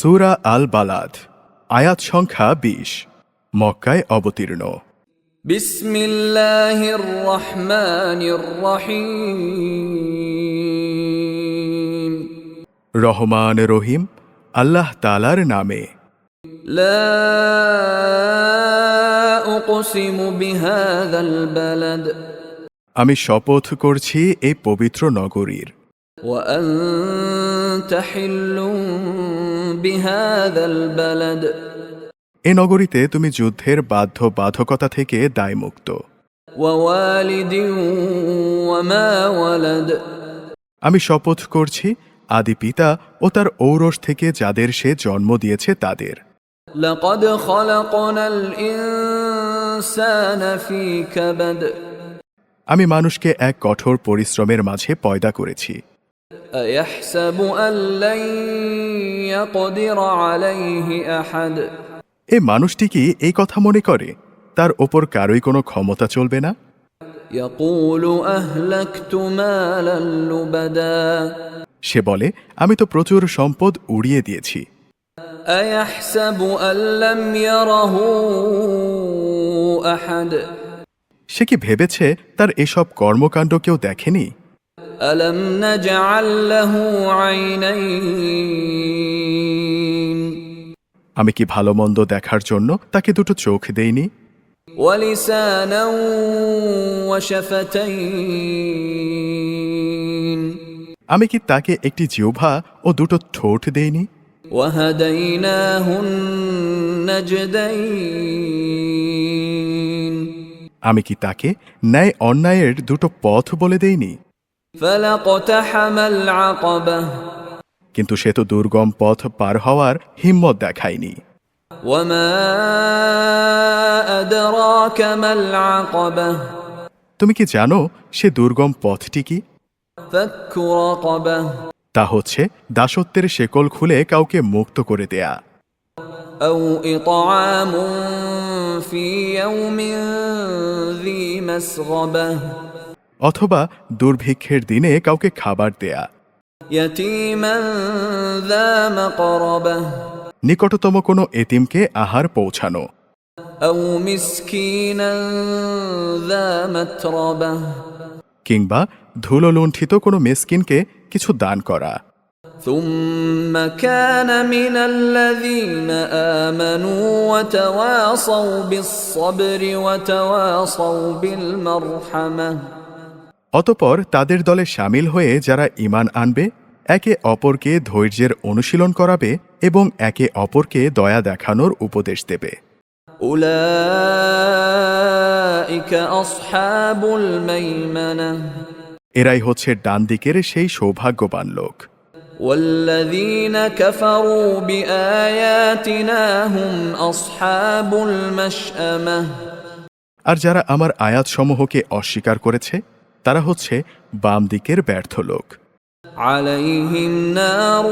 সূরা আল Balad, আয়াত সংখ্যা ২০, মক্কায় অবতীর্ণ। বিসমিল্লাহির রহমানির রহিম। রহমান রহিম আল্লাহ তাআলার নামে। লা উকসিমু বিহাযাল বালাদ, আমি শপথ করছি এই পবিত্র নগরীর। ওয়া আনতা হিল্লুম বিহাযাল বালাদ, এ নগরীতে তুমি যুদ্ধের বাধ্যবাধকতা থেকে দায়মুক্ত। ওয়া ওয়ালিদিন ওয়া মা ওয়ালাদ, আমি শপথ করছি আদি পিতা ও তার ঔরস থেকে যাদের সে জন্ম দিয়েছে তাদের। লাকাদ খালাকনাল ইনসানা ফি কাবাদ, আমি মানুষকে এক কঠোর পরিশ্রমের মাঝে পয়দা করেছি। আয়াহসাবু আল লান ইয়াকদির আলাইহি আহাদ, এ মানুষটি কি এই কথা মনে করে তার ওপর কারোই কোনো ক্ষমতা চলবে না? ইয়াকুলু আহলাকতু মালাল লুবাদা, সে বলে আমি তো প্রচুর সম্পদ উড়িয়ে দিয়েছি। আয়াহসাবু আল লাম ইয়ারাহু আহাদ, সে কি ভেবেছে তার এসব কর্মকাণ্ড কেউ দেখেনি? আলাম নাজআল লাহু আইনাইন, আমি কি ভালো মন্দ দেখার জন্য তাকে দুটো চোখ দেইনি? ওয়া লিসানান ওয়া শাফাতাইন, আমি কি তাকে একটি জিহ্বা ও দুটো ঠোঁট দেইনি? ওয়া হাদাইনাহুন নাজদাইন, আমি কি তাকে ন্যায় অন্যায়ের দুটো পথ বলে দেইনি? ফালাকতাহামাল আকাবাহ, কিন্তু সে তো দুর্গম পথ পার হওয়ার হিম্মত দেখায়নি। ওয়া মা আদরাকা মাল আকাবাহ, তুমি কি জানো সে দুর্গম পথটি কি? ফাক্কু রাকাবাহ, তা হচ্ছে দাসত্বের শেকল খুলে কাউকে মুক্ত করে দেয়া। আও ইতআমুন ফি ইয়াউমিন যী মাসগাবাহ, অথবা দুর্ভিক্ষের দিনে কাউকে খাবার দেয়া। ইয়াতীমান যা মাকরাবাহ, নিকটতম কোনো এতিমকে আহার পৌঁছানো। আও মিসকিনান যা মাতরাবাহ, কিংবা ধুলো লুণ্ঠিত কোনো মিসকিনকে কিছু দান করা। ثم كان من الذين آمنوا وتواصوا بالصبر وتواصوا بالمرحمة, অতপর তাদের দলে সামিল হয়ে যারা ঈমান আনবে, একে অপরকে ধৈর্যের অনুশীলন করাবে এবং একে অপরকে দয়া দেখানোর উপদেশ দেবে। أولئك أصحاب الميمنة, এরাই হচ্ছে ডান দিকের সেই সৌভাগ্যবান লোক। والذين كفروا بآياتنا هم أصحاب المشأمة, আর যারা আমার আয়াতসমূহকে অস্বীকার করেছে তারা হচ্ছে বাম দিকের ব্যর্থ লোক। عليهم نار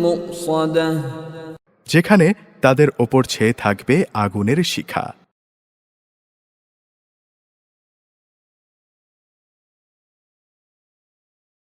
مؤصدة, যেখানে তাদের ওপর ছেয়ে থাকবে আগুনের শিখা।